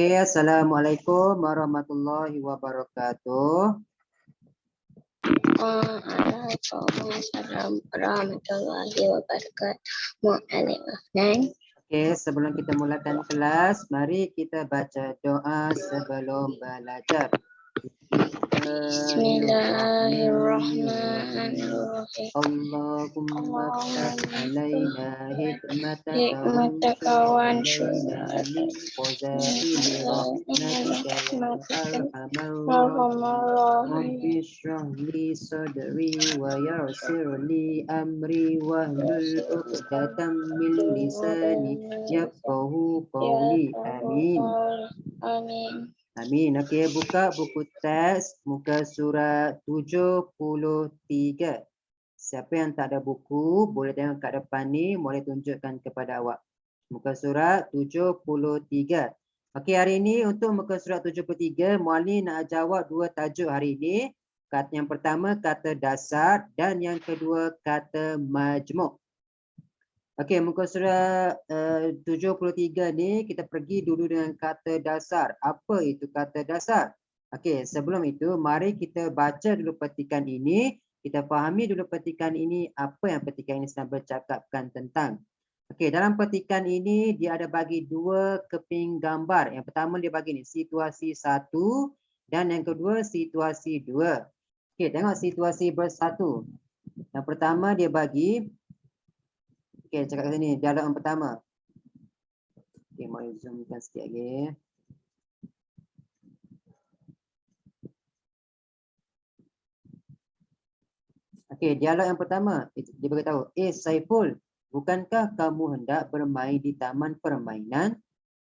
Okey, Assalamualaikum warahmatullahi wabarakatuh. Waalaikumsalam warahmatullahi wabarakatuh. Mu'allim Afnan. Okey, sebelum kita mulakan kelas, mari kita baca doa sebelum belajar. Bismillahirrahmanirrahim. Allahumma ftah alaina hikmataka Hikmataka wansur alaina min khazaini rahmatika ya arhamar rahimin. Rabbi shrah li sadri wa yassir li amri wahlul 'uqdatam min lisani yafqahu qawli. Amin. Amin. Amin. Okey, buka buku teks muka surat 73. Siapa yang tak ada buku, boleh tengok kat depan ni, boleh tunjukkan kepada awak. Muka surat 73. Okey, hari ini untuk muka surat 73, Muallim nak jawab dua tajuk hari ini. Yang pertama kata dasar dan yang kedua kata majmuk. Okey, muka surat 73 ni kita pergi dulu dengan kata dasar. Apa itu kata dasar? Okey, sebelum itu mari kita baca dulu petikan ini. Kita fahami dulu petikan ini, apa yang petikan ini sedang bercakapkan tentang. Okey, dalam petikan ini dia ada bagi dua keping gambar. Yang pertama dia bagi ni situasi 1 dan yang kedua situasi 2. Okey, tengok situasi bersatu. Yang pertama dia bagi, okey, cakap kat sini, dialog yang pertama. Okey, mari zoomkan sikit lagi. Okey, dialog yang pertama, dia beritahu, Saiful, bukankah kamu hendak bermain di taman permainan?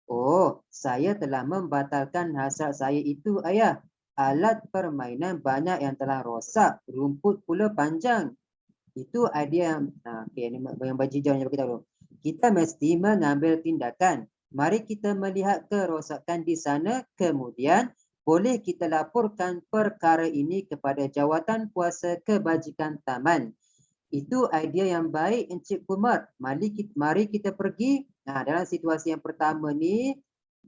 Oh, saya telah membatalkan hasrat saya itu, ayah. Alat permainan banyak yang telah rosak, rumput pula panjang. Itu idea yang, okey, ini yang baju hijau yang beritahu. Kita mesti mengambil tindakan. Mari kita melihat kerosakan di sana, kemudian boleh kita laporkan perkara ini kepada Jawatan Kuasa Kebajikan Taman. Itu idea yang baik, Encik Kumar. Mari kita pergi. Dalam situasi yang pertama ni,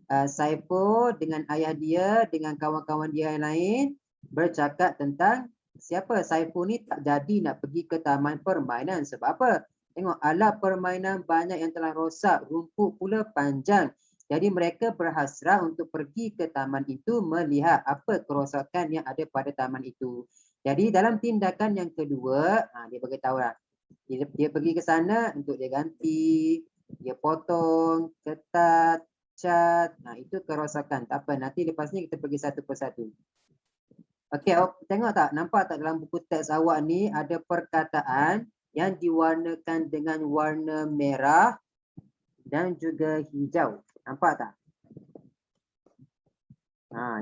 Saiful dengan ayah dia, dengan kawan-kawan dia yang lain bercakap tentang siapa Saiful ni tak jadi nak pergi ke taman permainan. Sebab apa? Tengok, alat permainan banyak yang telah rosak, rumput pula panjang. Jadi mereka berhasrat untuk pergi ke taman itu melihat apa kerosakan yang ada pada taman itu. Jadi dalam tindakan yang kedua, dia beritahu lah. Dia pergi ke sana untuk dia ganti, dia potong, ketat, cat. Itu kerosakan. Tak apa, nanti lepas ni kita pergi satu persatu. Okey, tengok tak? Nampak tak dalam buku teks awak ni ada perkataan yang diwarnakan dengan warna merah dan juga hijau. Nampak tak?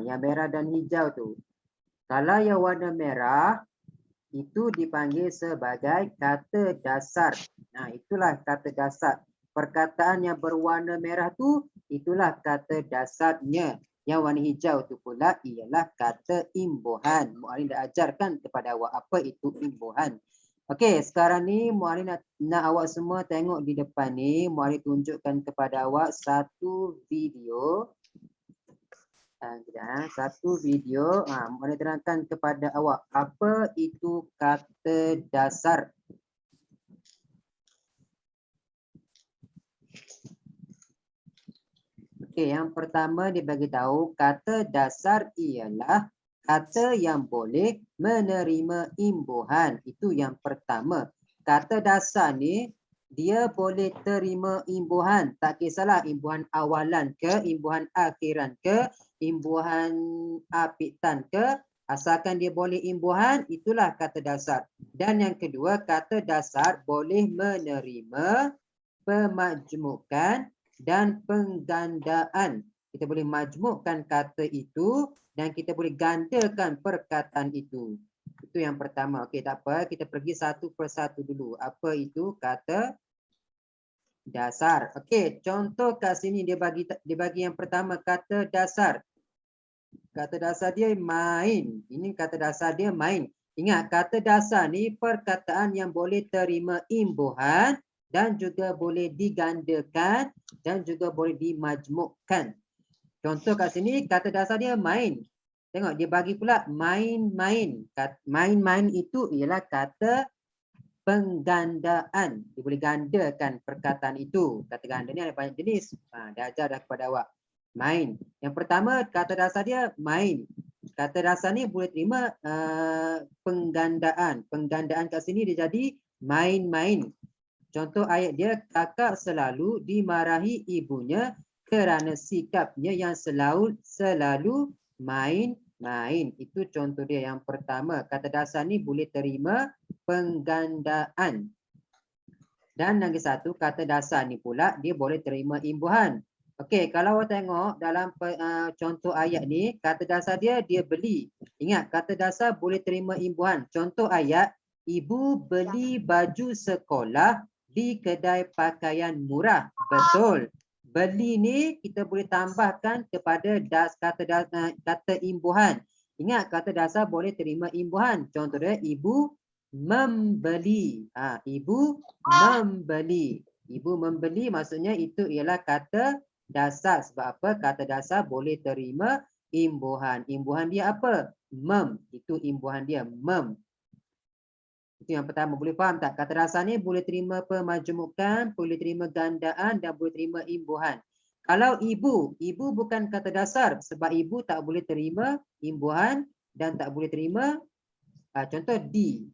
Yang merah dan hijau tu. Kalau yang warna merah, itu dipanggil sebagai kata dasar. Itulah kata dasar. Perkataan yang berwarna merah tu, itulah kata dasarnya. Yang warna hijau tu pula ialah kata imbuhan. Muallim dah ajarkan kepada awak apa itu imbuhan. Okey, sekarang ni Muallim nak awak semua tengok di depan ni. Muallim tunjukkan kepada awak satu video. Satu video. Muallim terangkan kepada awak apa itu kata dasar. Okey, yang pertama dia bagi tahu kata dasar ialah kata yang boleh menerima imbuhan. Itu yang pertama. Kata dasar ni dia boleh terima imbuhan. Tak kisahlah imbuhan awalan ke, imbuhan akhiran ke, imbuhan apitan ke. Asalkan dia boleh imbuhan, itulah kata dasar. Dan yang kedua, kata dasar boleh menerima pemajmukan dan penggandaan. Kita boleh majmukkan kata itu dan kita boleh gandakan perkataan itu. Itu yang pertama. Okey, tak apa. Kita pergi satu persatu dulu. Apa itu kata dasar? Okey, contoh kat sini dia bagi yang pertama kata dasar. Kata dasar dia main. Ini kata dasar dia main. Ingat, kata dasar ni perkataan yang boleh terima imbuhan dan juga boleh digandakan dan juga boleh dimajmukkan. Contoh kat sini kata dasar dia main. Tengok dia bagi pula main-main. Main-main itu ialah kata penggandaan. Dia boleh gandakan perkataan itu. Kata ganda ni ada banyak jenis. Dah ajar dah kepada awak. Main. Yang pertama kata dasar dia main. Kata dasar ni boleh terima penggandaan. Penggandaan kat sini dia jadi main-main. Contoh ayat dia, kakak selalu dimarahi ibunya kerana sikapnya yang selalu main-main. Itu contoh dia yang pertama. Kata dasar ni boleh terima penggandaan. Dan lagi satu, kata dasar ni pula dia boleh terima imbuhan. Okey, kalau awak tengok dalam contoh ayat ni, kata dasar dia beli. Ingat, kata dasar boleh terima imbuhan. Contoh ayat, ibu beli baju sekolah di kedai pakaian murah. Betul. Beli ni kita boleh tambahkan kepada kata imbuhan. Ingat, kata dasar boleh terima imbuhan. Contoh dia, ibu membeli. Ibu membeli. Ibu membeli maksudnya itu ialah kata dasar. Sebab apa? Kata dasar boleh terima imbuhan. Imbuhan dia apa? Mem. Itu imbuhan dia. Mem. Itu yang pertama. Boleh faham tak? Kata dasar ni boleh terima pemajumukan, boleh terima gandaan dan boleh terima imbuhan. Kalau ibu, ibu bukan kata dasar sebab ibu tak boleh terima imbuhan dan tak boleh terima contoh di.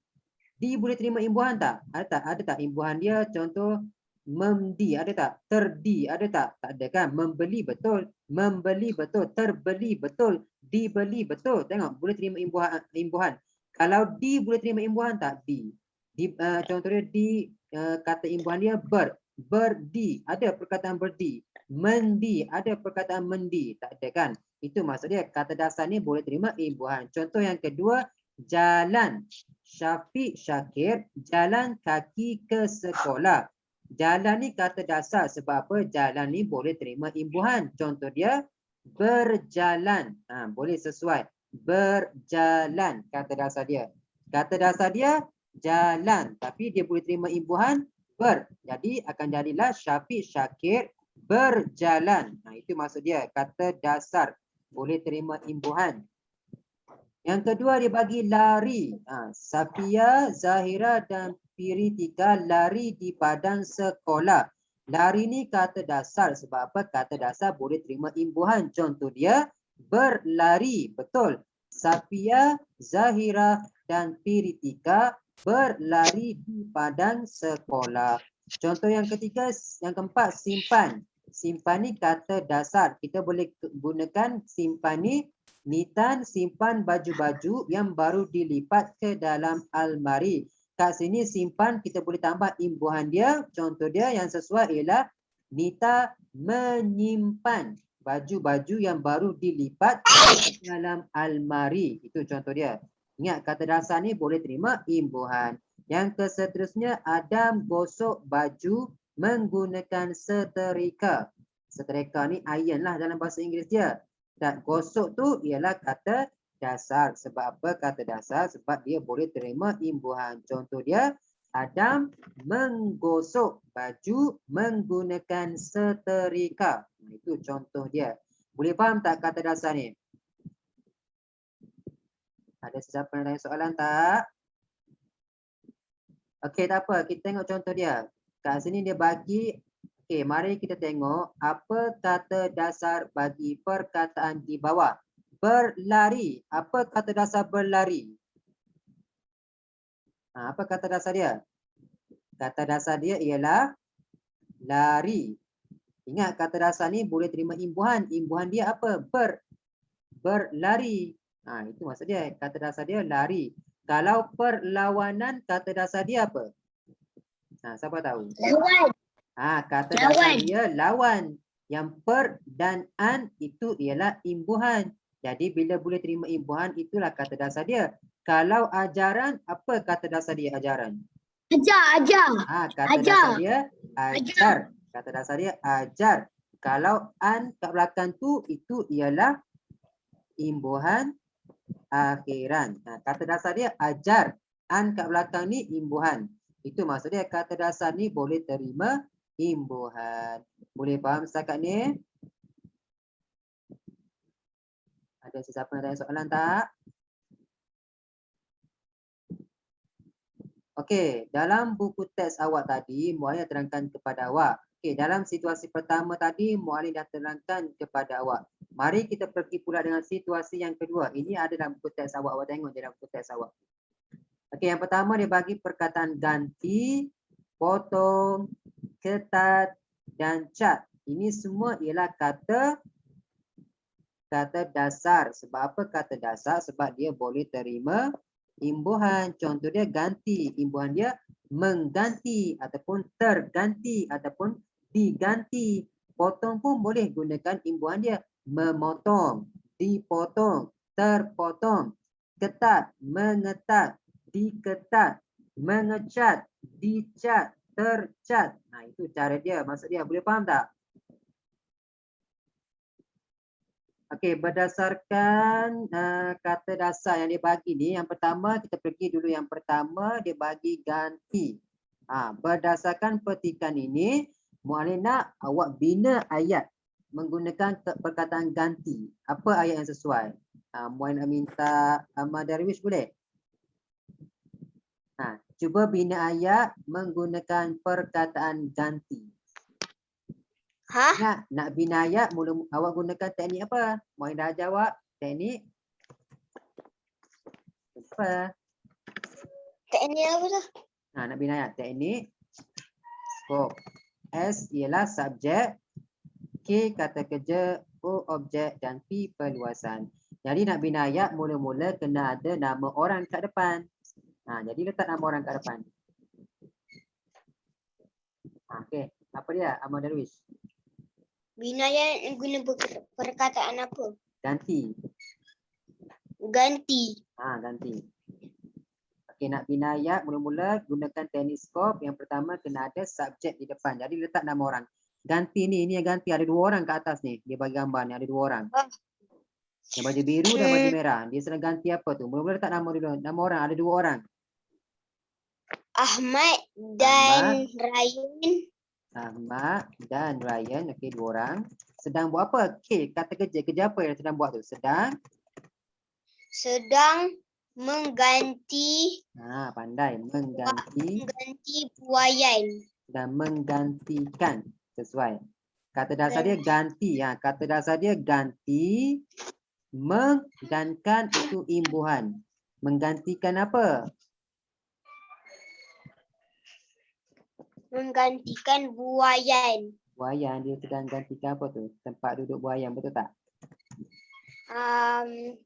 Di boleh terima imbuhan tak? Ada tak? Ada tak imbuhan dia? Contoh memdi, ada tak? Terdi, ada tak? Tak ada kan? Membeli betul. Membeli betul. Terbeli betul. Dibeli betul. Tengok, boleh terima imbuhan. Kalau di boleh terima imbuhan tak? Di. Contohnya di kata imbuhan dia ber. Berdi, ada perkataan berdi. Mendi, ada perkataan mendi. Tak ada kan? Itu maksud dia. Kata dasar ni boleh terima imbuhan. Contoh yang kedua, jalan. Syafiq Syakir jalan kaki ke sekolah. Jalan ni kata dasar sebab apa? Jalan ni boleh terima imbuhan. Contoh dia berjalan. Boleh sesuai. Berjalan kata dasar dia. Kata dasar dia jalan tapi dia boleh terima imbuhan ber. Jadi akan jadilah Syafiq Syakir berjalan. Itu maksud dia. Kata dasar boleh terima imbuhan. Yang kedua dia bagi lari. Safia, Zahira dan Piritika lari di padang sekolah. Lari ni kata dasar sebab apa? Kata dasar boleh terima imbuhan. Contoh dia berlari. Betul. Safia, Zahira dan Piritika berlari di padang sekolah. Contoh yang ketiga, yang keempat simpan. Simpan ni kata dasar. Kita boleh gunakan simpan ni Nitan simpan baju-baju yang baru dilipat ke dalam almari. Kat sini simpan kita boleh tambah imbuhan dia. Contoh dia yang sesuai ialah Nita menyimpan baju-baju yang baru dilipat ke dalam almari. Itu contoh dia. Ingat kata dasar ni boleh terima imbuhan. Yang seterusnya Adam gosok baju menggunakan setrika. Setrika ni iron lah dalam bahasa Inggeris dia. Dan gosok tu ialah kata dasar. Sebab apa kata dasar? Sebab dia boleh terima imbuhan. Contoh dia, Adam menggosok baju menggunakan setrika. Itu contoh dia. Boleh faham tak kata dasar ni? Ada siapa yang tanya soalan tak? Okey, tak apa. Kita tengok contoh dia. Kat sini dia bagi. Okey, mari kita tengok apa kata dasar bagi perkataan di bawah. Berlari. Apa kata dasar berlari? Apa kata dasar dia? Kata dasar dia ialah lari. Ingat kata dasar ni boleh terima imbuhan. Imbuhan dia apa? Berlari. Itu maksud dia. Kata dasar dia lari. Kalau perlawanan kata dasar dia apa? Siapa tahu? Lawan. Kata dasar dia lawan. Yang per dan an itu ialah imbuhan. Jadi bila boleh terima imbuhan itulah kata dasar dia. Kalau ajaran, apa kata dasar dia ajaran? Ajar. Kata dasar dia ajar. Kata dasar dia ajar. Kalau an kat belakang tu itu ialah imbuhan akhiran. Kata dasar dia ajar. An kat belakang ni imbuhan. Itu maksud dia kata dasar ni boleh terima imbuhan. Boleh faham setakat ni? Ada sesiapa yang tanya soalan tak? Okey, dalam buku teks awak tadi, Muallim terangkan kepada awak. Okey, dalam situasi pertama tadi, Muallim dah terangkan kepada awak. Mari kita pergi pula dengan situasi yang kedua. Ini ada dalam buku teks awak. Awak tengok dalam buku teks awak. Okey, yang pertama dia bagi perkataan ganti, potong, ketat dan cat. Ini semua ialah kata dasar. Sebab apa kata dasar? Sebab dia boleh terima imbuhan. Contoh dia ganti. Imbuhan dia mengganti ataupun terganti ataupun diganti. Potong pun boleh gunakan imbuhan dia. Memotong, dipotong, terpotong. Ketat, mengetat, diketat, mengecat, dicat, tercat. Nah, itu cara dia. Maksud dia. Boleh faham tak? Okey, berdasarkan kata dasar yang dia bagi ni, yang pertama kita pergi dulu yang pertama dia bagi ganti. Berdasarkan petikan ini, Muallim nak awak bina ayat menggunakan perkataan ganti. Apa ayat yang sesuai? Muallim nak minta Ahmad Darwish boleh? Cuba bina ayat menggunakan perkataan ganti. Nak bina ayat, mula awak gunakan teknik apa? Muallim dah ajar awak teknik apa? Teknik apa tu? Nak bina ayat teknik skop. S ialah subjek, K kata kerja, O objek dan P perluasan. Jadi nak bina ayat mula-mula kena ada nama orang kat depan. Jadi letak nama orang kat depan. Okey, apa dia Ahmad Darwish? Bina ayat guna perkataan apa? Ganti. Ganti. Ganti. Okey, nak bina ayat mula-mula gunakan teknik skop. Yang pertama kena ada subjek di depan. Jadi letak nama orang. Ganti ni yang ganti ada dua orang kat atas ni. Dia bagi gambar ni ada dua orang. Yang baju biru dan baju merah. Dia sedang ganti apa tu? Mula-mula letak nama dulu. Nama orang ada dua orang. Ahmad dan Ryan. Ahmad dan Ryan. Okey, dua orang. Sedang buat apa? K kata kerja. Kerja apa yang sedang buat tu? Sedang mengganti. Pandai. Mengganti buaian. Dan menggantikan. Sesuai. Kata dasar dia ganti. Kata dasar dia ganti. Meng dan kan itu imbuhan. Menggantikan apa? Menggantikan buaian. Buaian dia sedang gantikan apa tu? Tempat duduk buaian, betul tak?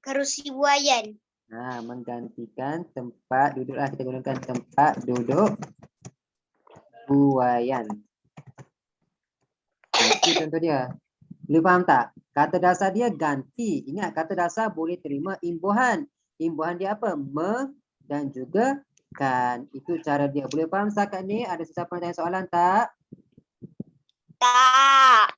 Kerusi buaian. Menggantikan tempat duduk lah. Kita gunakan tempat duduk buaian. Itu contoh dia. Boleh faham tak? Kata dasar dia ganti. Ingat kata dasar boleh terima imbuhan. Imbuhan dia apa? Me dan juga kan. Itu cara dia. Boleh faham setakat ni? Ada sesiapa yang tanya soalan tak? Tak.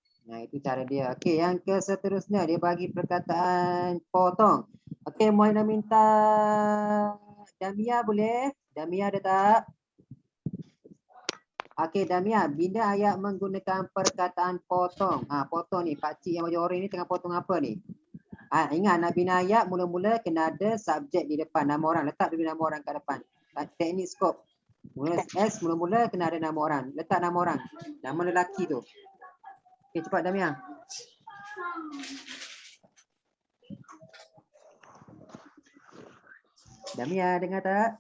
Itu cara dia. Okey, yang ke seterusnya dia bagi perkataan potong. Okey, Muallim nak minta Damia boleh? Damia ada tak? Okey, Damia, bina ayat menggunakan perkataan potong. Potong ni, pakcik yang baju oranye ni tengah potong apa ni? Ingat nak bina ayat mula-mula kena ada subjek di depan nama orang. Letak dulu nama orang kat depan. Teknik skop. Mula S mula-mula kena ada nama orang. Letak nama orang. Nama lelaki tu. Okey, cepat Damia. Damia dengar tak?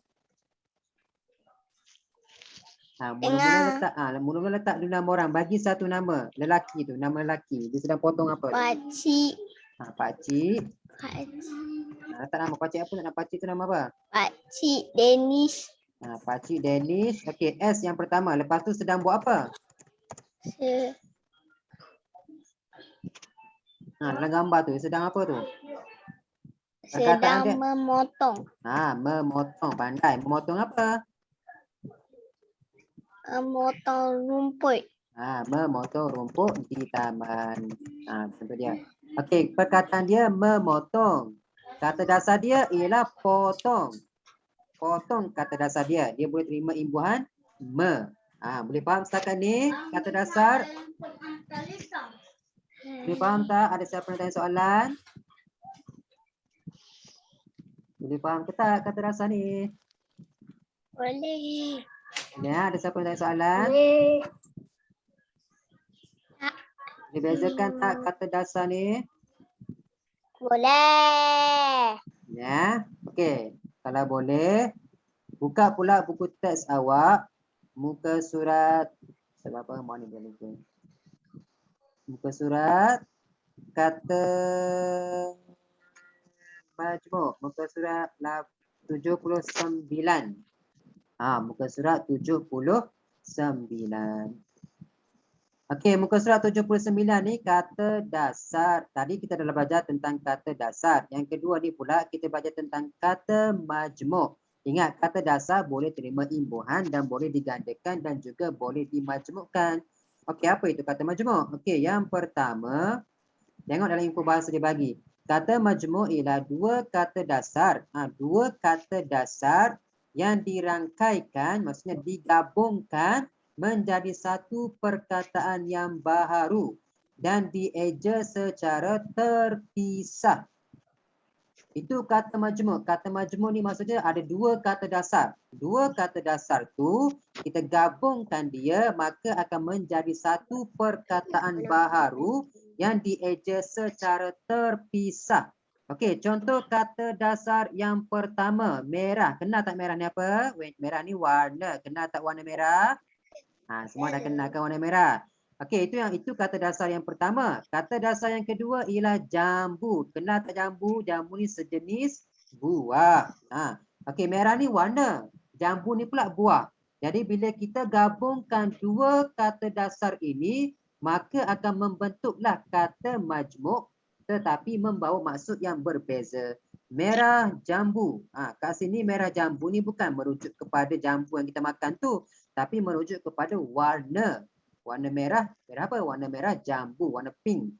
Mula-mula letak dulu nama orang. Bagi satu nama. Lelaki tu. Nama lelaki. Dia sedang potong apa? Pakcik. Pakcik. Letak nama pakcik apa? Nak pakcik tu nama apa? Pakcik Dennis. Pakcik Dennis. Okey, S yang pertama. Lepas tu sedang buat apa? Dalam gambar tu. Sedang apa tu? Sedang memotong. Memotong. Pandai. Memotong apa? Memotong rumput. Memotong rumput di taman. Contoh dia. Okey, perkataan dia memotong. Kata dasar dia ialah potong. Potong kata dasar dia. Dia boleh terima imbuhan me. Boleh faham setakat ni kata dasar? Boleh faham tak? Ada siapa yang tanya soalan? Boleh faham ke tak kata dasar ni? Boleh. Ya, ada siapa yang tanya soalan? Boleh. Boleh bezakan tak kata dasar ni? Boleh. Ya, okey. Kalau boleh, buka pula buku teks awak. Muka surat, sebab apa mau ni dia lupa. Muka surat kata majmuk. Muka surat 79. Muka surat 79. Okey, muka surat 79 ni kata dasar. Tadi kita dah belajar tentang kata dasar. Yang kedua ni pula kita belajar tentang kata majmuk. Ingat, kata dasar boleh terima imbuhan dan boleh digandakan dan juga boleh dimajmukkan. Okey, apa itu kata majmuk? Okey, yang pertama, tengok dalam info bahasa dia bagi. Kata majmuk ialah dua kata dasar. Dua kata dasar yang dirangkaikan, maksudnya digabungkan menjadi satu perkataan yang baharu dan dieja secara terpisah. Itu kata majmuk. Kata majmuk ni maksudnya ada dua kata dasar. Dua kata dasar tu kita gabungkan dia maka akan menjadi satu perkataan baharu yang dieja secara terpisah. Okey, contoh kata dasar yang pertama, merah. Kenal tak merah ni apa? Merah ni warna. Kenal tak warna merah? Semua dah kenalkan warna merah. Okey, itu kata dasar yang pertama. Kata dasar yang kedua ialah jambu. Kenal tak jambu? Jambu ni sejenis buah. Okey, merah ni warna. Jambu ni pula buah. Jadi bila kita gabungkan dua kata dasar ini, maka akan membentuklah kata majmuk tetapi membawa maksud yang berbeza. Merah jambu. Kat sini merah jambu ni bukan merujuk kepada jambu yang kita makan tu, tapi merujuk kepada warna. Warna merah, merah apa? Warna merah jambu, warna pink.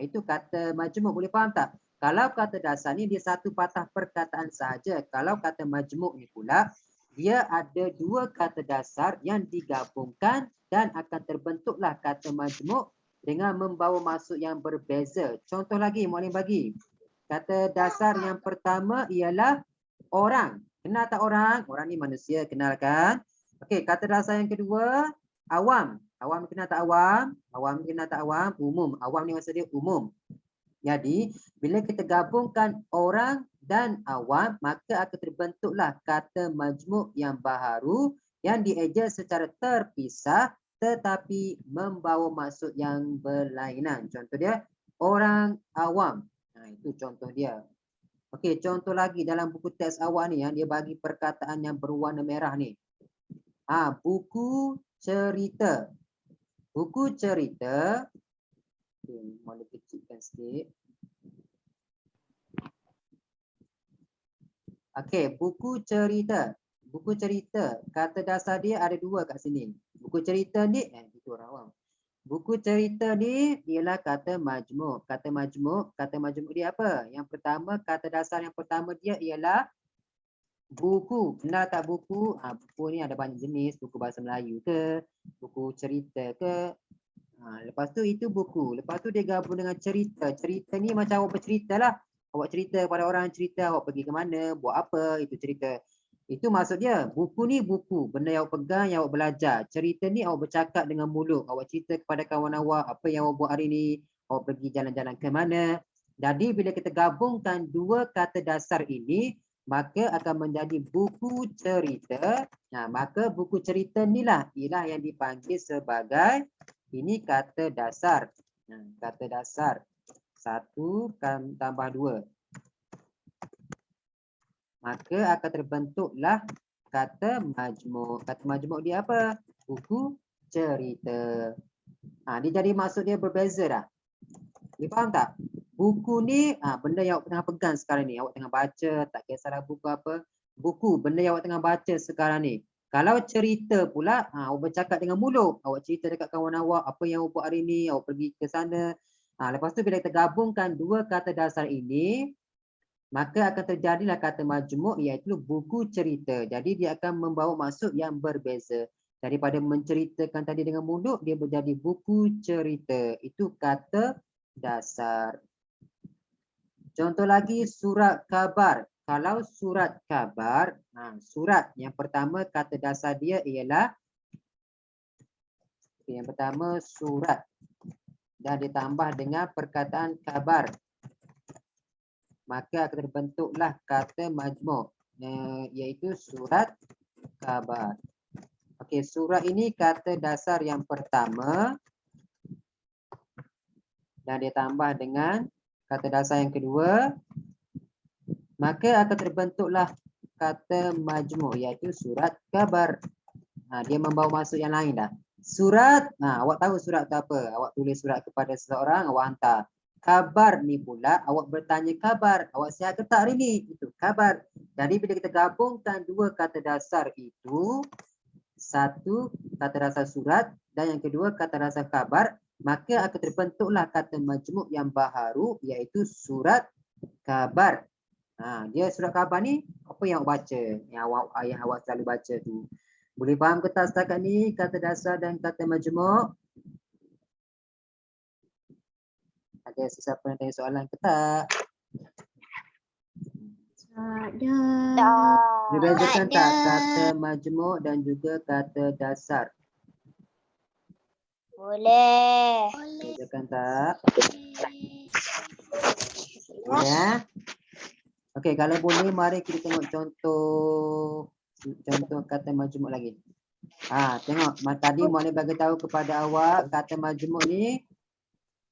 Itu kata majmuk, boleh faham tak? Kalau kata dasar ni dia satu patah perkataan sahaja. Kalau kata majmuk ni pula, dia ada dua kata dasar yang digabungkan dan akan terbentuklah kata majmuk dengan membawa maksud yang berbeza. Contoh lagi, Muallim bagi. Kata dasar yang pertama ialah orang. Kenal tak orang? Orang ni manusia, kenal kan? Okey, kata dasar yang kedua, awam. Awam kenal tak awam? Awam kenal tak awam? Umum. Awam ni maksud dia umum. Jadi, bila kita gabungkan orang dan awam, maka akan terbentuklah kata majmuk yang baharu yang dieja secara terpisah tetapi membawa maksud yang berlainan. Contoh dia, orang awam. Itu contoh dia. Okey, contoh lagi dalam buku teks awak ni, dia bagi perkataan yang berwarna merah ni. Buku cerita. Buku cerita. Okay, boleh kecilkan sikit. Okey, buku cerita. Buku cerita. Kata dasar dia ada dua kat sini. Buku cerita ni, itu orang awam. Buku cerita ni ialah kata majmuk. Kata majmuk dia apa? Yang pertama, kata dasar yang pertama dia ialah buku. Kenal tak buku? Buku ni ada banyak jenis. Buku bahasa Melayu ke? Buku cerita ke? Lepas tu itu buku. Lepas tu dia gabung dengan cerita. Cerita ni macam awak bercerita lah. Awak cerita kepada orang, cerita awak pergi ke mana, buat apa, itu cerita. Itu maksud dia. Buku ni buku. Benda yang awak pegang, yang awak belajar. Cerita ni awak bercakap dengan mulut. Awak cerita kepada kawan awak, apa yang awak buat hari ni. Awak pergi jalan-jalan ke mana. Jadi bila kita gabungkan dua kata dasar ini, maka akan menjadi buku cerita. Maka buku cerita ni lah ialah yang dipanggil sebagai, ini kata dasar. Kata dasar. 1 tambah 2. Maka akan terbentuklah kata majmuk. Kata majmuk dia apa? Buku cerita. Dia jadi maksud dia berbeza dah. Dia faham tak? Buku ni benda yang awak tengah pegang sekarang ni. Awak tengah baca, tak kisahlah buku apa. Buku, benda yang awak tengah baca sekarang ni. Kalau cerita pula, awak bercakap dengan mulut. Awak cerita dekat kawan awak, apa yang awak buat hari ni, awak pergi ke sana. Lepas tu bila kita gabungkan dua kata dasar ini, maka akan terjadilah kata majmuk iaitu buku cerita. Jadi dia akan membawa maksud yang berbeza. Daripada menceritakan tadi dengan mulut, dia menjadi buku cerita. Itu kata dasar. Contoh lagi surat khabar. kalau surat khabar, surat yang pertama kata dasar dia ialah yang pertama surat dan ditambah dengan perkataan khabar. Maka akan terbentuklah kata majmuk, iaitu surat khabar. Okey, surat ini kata dasar yang pertama dan ditambah dengan kata dasar yang kedua, maka akan terbentuklah kata majmuk, iaitu surat khabar. Dia membawa maksud yang lain dah. Surat, awak tahu surat tu apa? Awak tulis surat kepada seseorang, awak hantar. Khabar ni pula awak bertanya khabar, awak sihat ke tak hari ni? Itu khabar. Jadi bila kita gabungkan dua kata dasar itu, satu kata dasar surat dan yang kedua kata dasar khabar, maka akan terbentuklah kata majmuk yang baharu, iaitu surat khabar. Dia surat khabar ni apa yang awak baca, yang awak selalu baca tu. Boleh faham ke tak setakat ni kata dasar dan kata majmuk? Ada sesiapa yang tanya soalan ke tak? Ada. Dibezakan tak kata majmuk dan juga kata dasar? Boleh. Bezakan tak? Ya. Okey, kalau boleh mari kita tengok contoh kata majmuk lagi. Tengok tadi Muallim bagi tahu kepada awak kata majmuk ni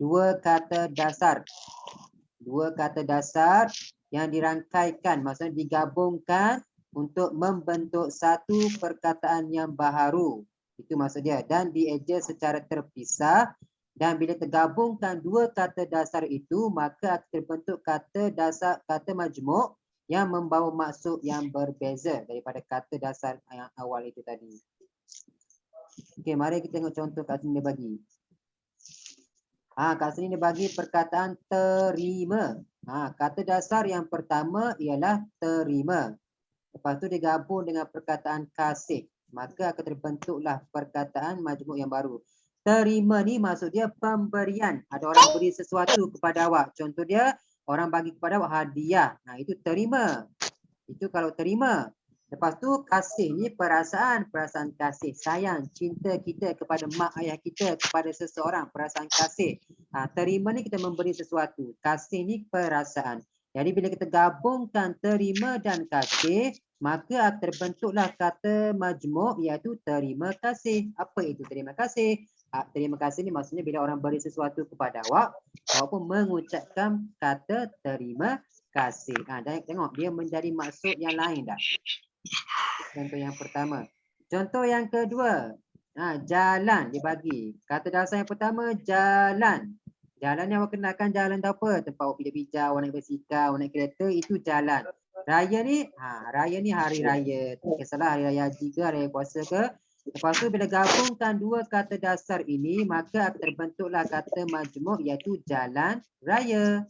dua kata dasar. Dua kata dasar yang dirangkaikan, maksudnya digabungkan untuk membentuk satu perkataan yang baharu. Itu maksud dia, dan dieja secara terpisah. Dan bila tergabungkan dua kata dasar itu, maka akan terbentuk kata dasar, kata majmuk yang membawa maksud yang berbeza daripada kata dasar yang awal itu tadi. Okey, mari kita tengok contoh kat sini dia bagi. Kat sini dia bagi perkataan terima. Kata dasar yang pertama ialah terima. Lepas tu dia gabung dengan perkataan kasih. Maka akan terbentuklah perkataan majmuk yang baru. Terima ni maksud dia pemberian. Ada orang beri sesuatu kepada awak. Contoh dia, orang bagi kepada awak hadiah. Itu terima. Itu kalau terima. Lepas tu kasih ni perasaan kasih, sayang, cinta kita kepada mak ayah kita, kepada seseorang, perasaan kasih. Terima ni kita memberi sesuatu, kasih ni perasaan. Jadi bila kita gabungkan terima dan kasih, maka terbentuklah kata majmuk, iaitu terima kasih. Apa itu terima kasih? Terima kasih ni maksudnya bila orang beri sesuatu kepada awak, awak pun mengucapkan kata terima kasih. Dan tengok dia menjadi maksud yang lain dah. Contoh yang pertama. Contoh yang kedua. Jalan dia bagi. Kata dasar yang pertama jalan. Jalan yang awak kenalkan jalan tu apa? Tempat awak pijak-pijak, awak naik basikal, awak naik kereta, itu jalan. Raya ni, raya ni hari raya. Tak kisahlah hari raya haji ke, hari raya puasa ke. Lepas tu bila gabungkan dua kata dasar ini, maka akan terbentuklah kata majmuk, iaitu jalan raya.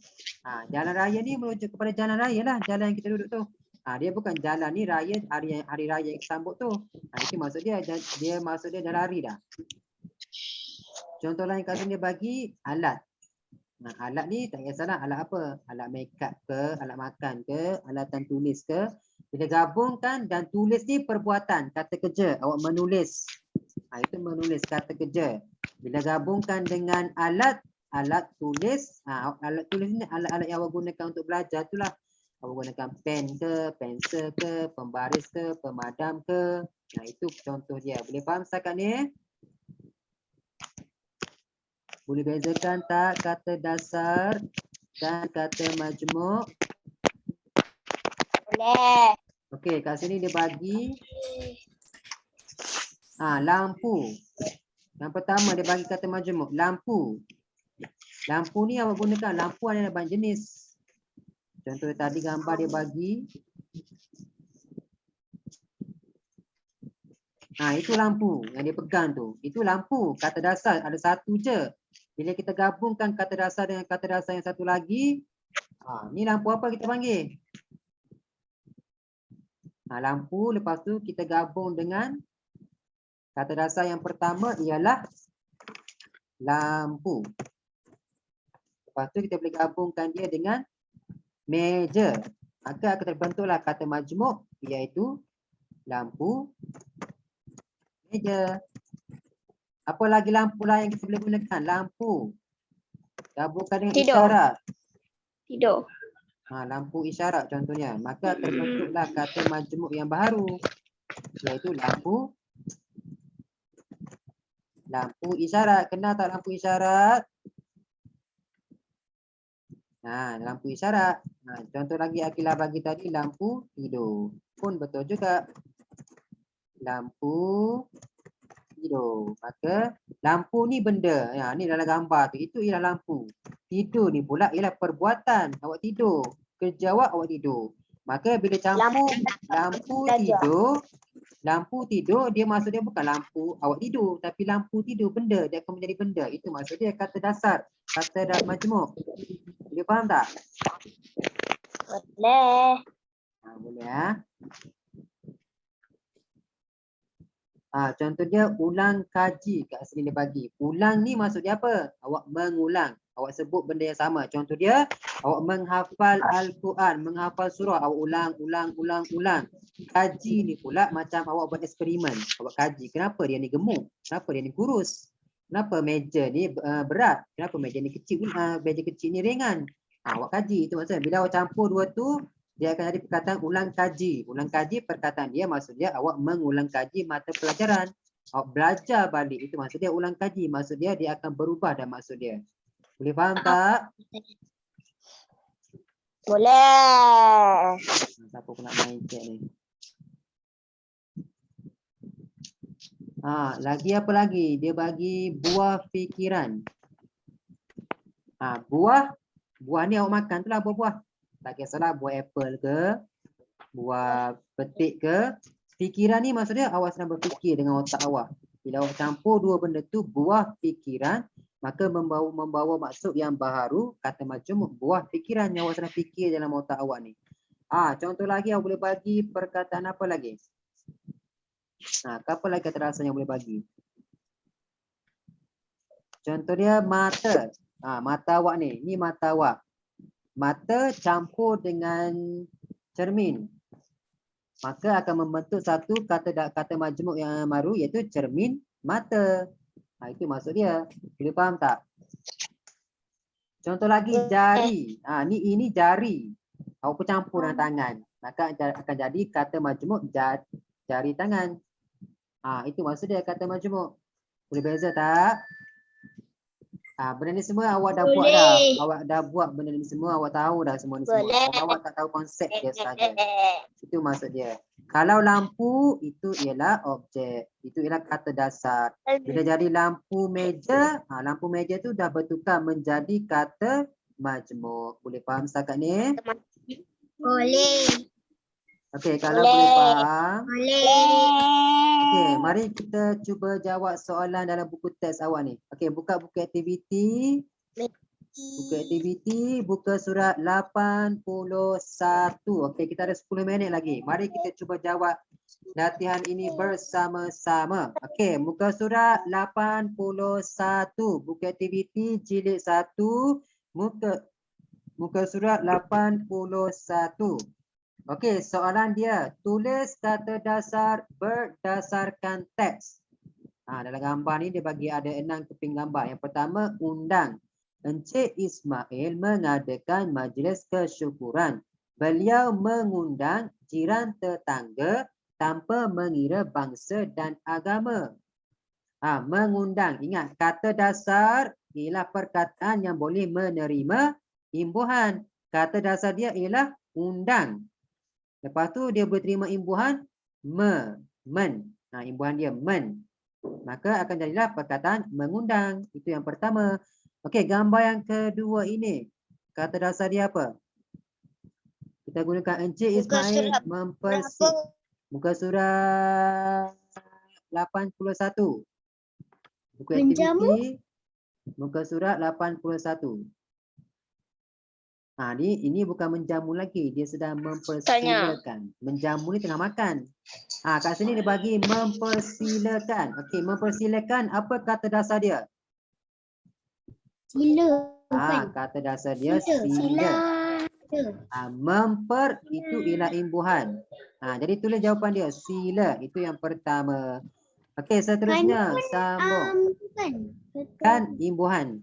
Jalan raya ni merujuk kepada jalan raya lah, jalan yang kita duduk tu. Dia bukan jalan ni raya, hari raya yang kita sambut tu. Itu maksud dia, maksud dia dah lari dah. Contoh lain kat sini dia bagi alat. Alat ni tak kisahlah alat apa. Alat makeup ke, alat makan ke, alatan tulis ke. Bila gabungkan dan tulis ni perbuatan, kata kerja. Awak menulis. Itu menulis, kata kerja. Bila gabungkan dengan alat tulis. Alat tulis ni alat-alat yang awak gunakan untuk belajar tu lah. Awak gunakan pen ke, pensel ke, pembaris ke, pemadam ke. Itu contoh dia. Boleh faham setakat ni? Boleh bezakan tak kata dasar dan kata majmuk? Boleh. Okey, kat sini dia bagi lampu. Yang pertama dia bagi kata majmuk, lampu. Lampu ni awak gunakan, lampu ada banyak jenis. Contoh tadi gambar dia bagi. Itu lampu yang dia pegang tu. Itu lampu, kata dasar ada satu je. Bila kita gabungkan kata dasar dengan kata dasar yang satu lagi, ni lampu apa kita panggil? Lampu, lepas tu kita gabung dengan kata dasar yang pertama ialah lampu. Lepas tu kita boleh gabungkan dia dengan meja. maka akan terbentuklah kata majmuk iaitu lampu meja. Apa lagi lampu lain yang kita boleh gunakan? Lampu gabungkan dengan Tidur. isyarat. Tidur. Lampu isyarat contohnya. Maka terbentuklah kata majmuk yang baru iaitu lampu isyarat. Kenal tak lampu isyarat? Lampu isyarat. Contoh lagi Akilah bagi tadi lampu tidur. Pun betul juga. Lampu tidur. Maka lampu ni benda. Ni dalam gambar tu. Itu ialah lampu. Tidur ni pula ialah perbuatan. Awak tidur. Kerja awak tidur. Maka bila campur lampu tidur, dia maksud dia bukan lampu awak tidur. Tapi lampu tidur benda. Dia akan menjadi benda. Itu maksud dia kata dasar. Kata majmuk. Boleh faham tak? Boleh. Boleh ya. Contoh dia ulang kaji kat sini dia bagi. Ulang ni maksud dia apa? Awak mengulang. Awak sebut benda yang sama. Contoh dia, awak menghafal Al-Quran, menghafal surah, awak ulang. Kaji ni pula macam awak buat eksperimen. Awak kaji, kenapa dia ni gemuk? Kenapa dia ni kurus? Kenapa meja ni berat? Kenapa meja ni kecil? Meja kecil ni ringan. Awak kaji, itu maksudnya. Bila awak campur dua tu, dia akan jadi perkataan ulang kaji. Ulang kaji perkataan dia maksud dia awak mengulang kaji mata pelajaran. Awak belajar balik. Itu maksud dia ulang kaji. Maksud dia akan berubah dan maksud dia. Boleh faham tak? Boleh. Siapa pun nak main chat ni? Lagi apa lagi? Dia bagi buah fikiran. Buah ni awak makan tu lah buah-buah. Tak kisahlah buah apple ke, buah petik ke. Fikiran ni maksud dia awak sedang berfikir dengan otak awak. Bila awak campur dua benda tu buah fikiran, maka membawa maksud yang baharu. Kata majmuk buah fikiran yang awak sedang fikir dalam otak awak ni. Contoh lagi awak boleh bagi perkataan apa lagi? Apa lagi kata rasa yang boleh bagi? Contoh dia mata. Mata awak ni. Ni mata awak. Mata campur dengan cermin. Maka akan membentuk satu kata majmuk yang baru iaitu cermin mata. Itu maksud dia. Boleh faham tak? Contoh lagi jari. Ini jari. Awak pun campur dengan tangan. Maka akan jadi kata majmuk jari tangan. Itu maksud dia kata majmuk. Boleh beza tak? Benda ni semua awak dah buat dah. Awak dah buat benda ni semua. Awak tahu dah semua ni semua. Awak tak tahu konsep dia saja. Itu maksud dia. Kalau lampu itu ialah objek. Itu ialah kata dasar. Bila jadi lampu meja tu dah bertukar menjadi kata majmuk. Boleh faham setakat ni? Boleh. Okey, kalau boleh faham. Boleh. Okey, mari kita cuba jawab soalan dalam buku teks awak ni. Okey, buka buku aktiviti. Buku aktiviti, buka surat 81. Okey, kita ada 10 minit lagi. Mari kita cuba jawab latihan ini bersama-sama. Okey, muka surat 81. Buku aktiviti jilid 1. Muka surat 81. Okey, soalan dia. Tulis kata dasar berdasarkan teks. Dalam gambar ni dia bagi ada 6 keping gambar. Yang pertama, undang. Encik Ismail mengadakan majlis kesyukuran. Beliau mengundang jiran tetangga tanpa mengira bangsa dan agama. Mengundang. Ingat, kata dasar ialah perkataan yang boleh menerima imbuhan. Kata dasar dia ialah undang. Lepas tu dia boleh terima imbuhan men. Imbuhan dia men. Maka akan jadilah perkataan mengundang. Itu yang pertama. Okey, gambar yang kedua ini. Kata dasar dia apa? Kita gunakan Encik Ismail muka surat 81. Buku aktiviti muka surat 81. Ini bukan menjamu lagi. Dia sedang mempersilakan. Menjamu ni tengah makan. Kat sini dia bagi mempersilakan. Okey, mempersilakan apa kata dasar dia? Sila. Kata dasar dia sila. Memper itu ialah imbuhan. Jadi tulis jawapan dia. Sila itu yang pertama. Okey, seterusnya sambung. Kan imbuhan.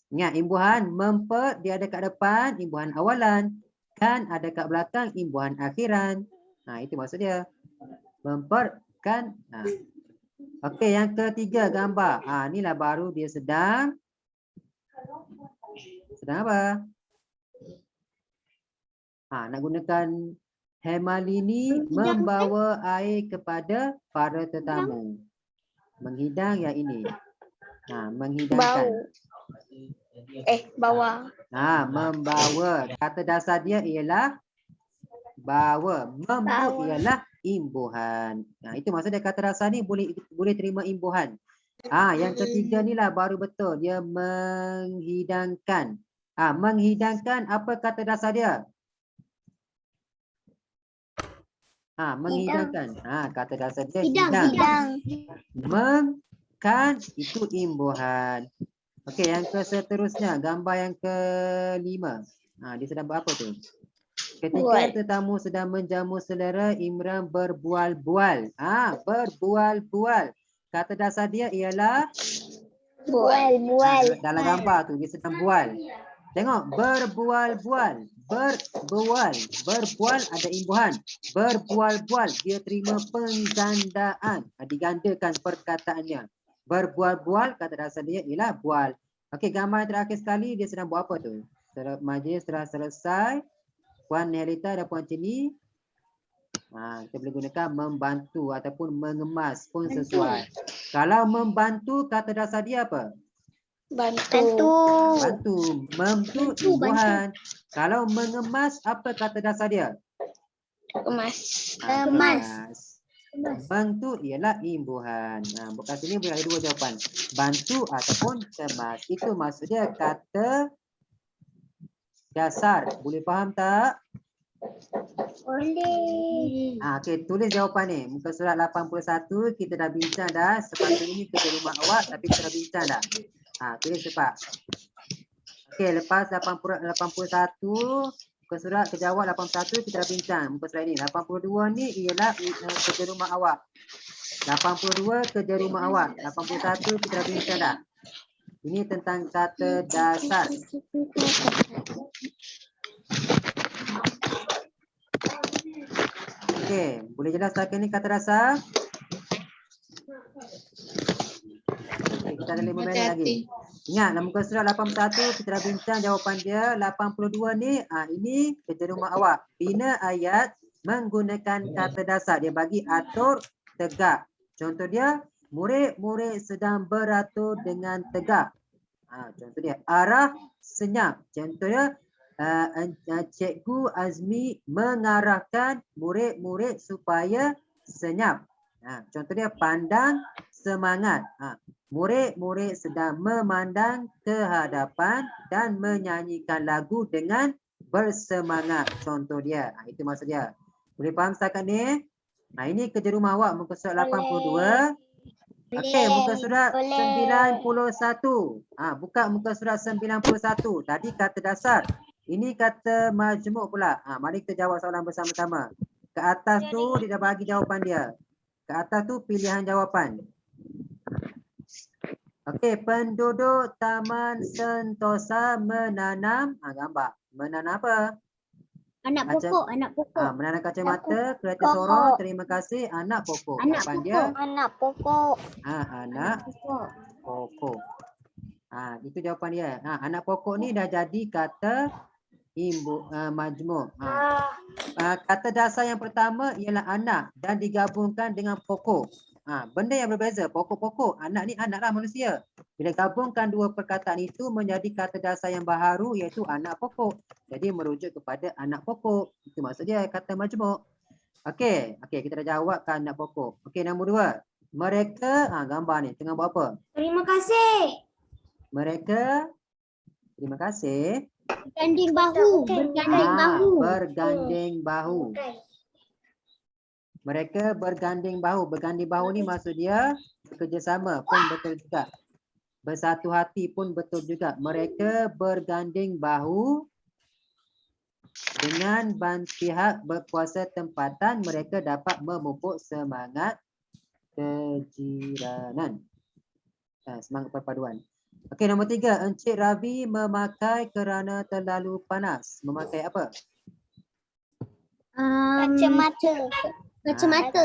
Ingat imbuhan memper dia ada kat depan imbuhan awalan. Kan ada kat belakang imbuhan akhiran. Itu maksud dia. Memper kan. Okey, yang ketiga gambar. Inilah baru dia sedang apa? Nak gunakan Hemalini membawa air kepada para tetamu. Menghidang yang ini. Menghidangkan. Bawa. Membawa. Kata dasar dia ialah bawa. Membu ialah imbuhan. Itu maksud dia kata dasar ni boleh terima imbuhan. Yang ketiga ni lah baru betul. Dia menghidangkan. Menghidangkan apa kata dasar dia? Menghidangkan. Kata dasar dia hidang. Kan itu imbuhan. Okey, yang seterusnya gambar yang kelima. Dia sedang buat apa tu? Ketika tetamu sedang menjamu selera, Imran berbual-bual. Berbual-bual. Kata dasar dia ialah Bual. dalam gambar tu dia sedang bual. Tengok berbual-bual. Berbual ada imbuhan. Berbual-bual dia terima penggandaan. Digandakan perkataannya. Berbual-bual kata dasar dia ialah bual. Okey, gambar yang terakhir sekali dia sedang buat apa tu? Majlis telah selesai. Puan Nelita dan Puan Cini. Kita boleh gunakan membantu ataupun mengemas pun sesuai. Kalau membantu kata dasar dia apa? Bantu. Membantu imbuhan. Kalau mengemas apa kata dasar dia? Kemas. Bantu ialah imbuhan. Bukan sini boleh ada dua jawapan. Bantu ataupun kemas. Itu maksud dia kata dasar. Boleh faham tak? Boleh. Okey, tulis jawapan ni. Muka surat 81 kita dah bincang dah. Sepatutnya ni kerja rumah awak tapi kita dah bincang dah. Tulis cepat. Okey, lepas 81 muka surat kejawab 81 kita dah bincang. Muka surat ni 82 ni ialah kerja rumah awak. 82 kerja rumah awak. 81 kita dah bincang dah. Ini tentang kata dasar. Okey, boleh jelas setakat ni kata dasar? Okay, kita ada 5 minit lagi. Ingat, dalam muka surat 81 kita dah bincang jawapan dia. 82 ni, ini kerja rumah awak. Bina ayat menggunakan kata dasar. Dia bagi atur tegak. Contoh dia, murid-murid sedang beratur dengan tegak. Contoh dia, arah senyap. Contoh dia, Cikgu Azmi mengarahkan murid-murid supaya senyap. Contoh dia pandang semangat. Murid-murid sedang memandang ke hadapan dan menyanyikan lagu dengan bersemangat. Contoh dia. Itu maksud dia. Boleh faham setakat ni? Ini kerja rumah awak muka surat 82. Okey, muka surat 91. Buka muka surat 91. Tadi kata dasar. Ini kata majmuk pula. Mari kita jawab soalan bersama-sama. Ke atas tu dia dah bagi jawapan dia. Ke atas tu pilihan jawapan. Okey, penduduk Taman Sentosa menanam gambar. Menanam apa? Anak pokok. Menanam kacamata, kereta sorong, terima kasih, anak pokok. Jawapan dia? Anak pokok. Anak pokok. Itu jawapan dia. Anak pokok ni dah jadi kata majmuk. Kata dasar yang pertama ialah anak dan digabungkan dengan pokok. Benda yang berbeza, pokok-pokok. Anak ni anaklah manusia. Bila gabungkan dua perkataan itu menjadi kata dasar yang baharu iaitu anak pokok. Jadi merujuk kepada anak pokok. Itu maksud dia kata majmuk. Okey, kita dah jawabkan anak pokok. Okey, nombor 2. Mereka, gambar ni tengah buat apa? Terima kasih. Mereka, terima kasih. Berganding bahu. Berganding bahu. Mereka berganding bahu. Berganding bahu ni maksud dia bekerjasama pun betul juga. Bersatu hati pun betul juga. Mereka berganding bahu Dengan pihak berkuasa tempatan, mereka dapat memupuk semangat kejiranan. Semangat perpaduan. Okey, nombor 3. Encik Ravi memakai kerana terlalu panas. Memakai apa? Kacamata. Kacamata.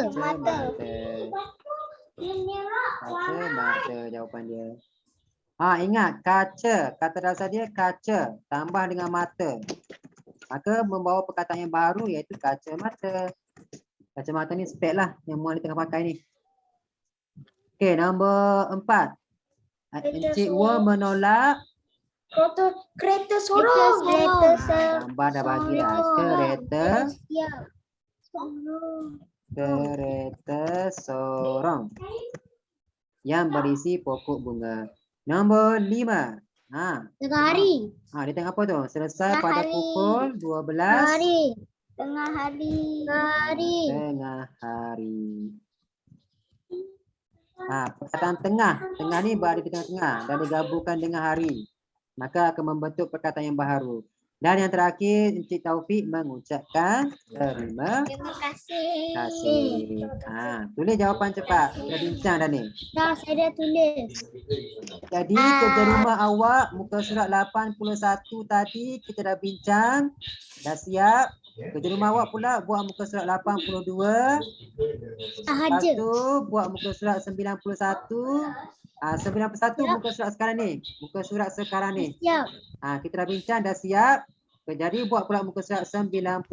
Kacamata jawapan dia. Ingat kaca, kata dasar dia kaca tambah dengan mata. Maka membawa perkataan yang baru iaitu kacamata. Kacamata ni spek lah yang Muali tengah pakai ni. Okey, nombor 4. Encik Wa menolak Kereta sorong. Kereta gambar dah bagi dah. Kereta sorong yang berisi pokok bunga. Nombor 5. Tengah hari. Dia tengah apa tu? Selesai Tengah pada hari. pukul 12. Tengah hari. Tengah hari. Perkataan tengah. Tengah ni berada di tengah-tengah dan digabungkan dengan hari. Maka akan membentuk perkataan yang baharu. Dan yang terakhir, Encik Taufik mengucapkan terima kasih. Tulis jawapan cepat. Kita bincang dah ni. Dah, saya dah tulis. Jadi kerja rumah awak muka surat 81 tadi kita dah bincang. Dah siap. Kerja rumah awak pula buat muka surat 82. Lepas tu buat muka surat 91. 91 muka surat sekarang ni. Muka surat sekarang ni. Siap. Kita dah bincang, dah siap. Jadi buat pula muka surat 92.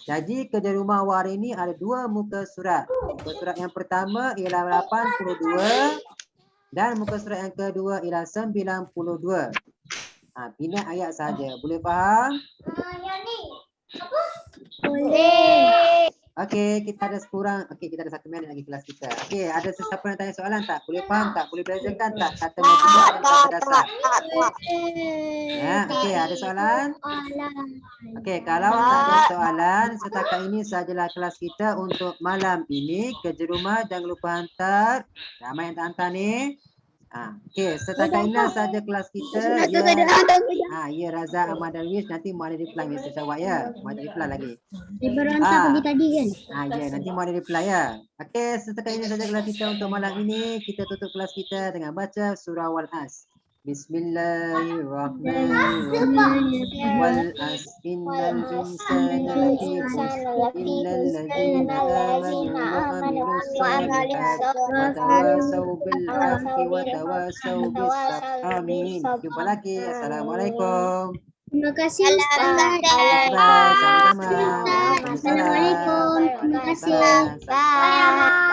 Jadi kerja rumah awak hari ni ada 2 muka surat. Muka surat yang pertama ialah 82 dan muka surat yang kedua ialah 92. Pindah ayat saja. Boleh faham? Boleh. Okey, kita ada sekurang. Okey, kita ada 1 minit lagi kelas kita. Okey, ada sesiapa yang tanya soalan tak? Boleh faham tak? Boleh belajarkan tak kata motivasi dan kata dasar? Okey, ada soalan? Okey, kalau tak ada soalan, setakat ini sajalah kelas kita untuk malam ini. Kerja rumah jangan lupa hantar. Ramai yang tak hantar ni. Okey, setakat ini saja kelas kita. Ya Raza Ahmad Darwish, nanti mau ada reply mesej awak ya. Mau ada reply lagi. Dia baru hantar pagi tadi kan? Ya, nanti mau ada reply ya. Okey, setakat ini saja kelas kita untuk malam ini. Kita tutup kelas kita dengan baca surah Wal-As. Bismillahirrahmanirrahim. Wal-As innal insana lafi khusr illa allazina amanu wa amilus salihati wa tawasaw bil haqqi wa tawasaw bis sabr. Amin. Jumpa lagi. Assalamualaikum. Terima kasih Ustaz. Sama-sama. Assalamualaikum. Terima kasih. Bye.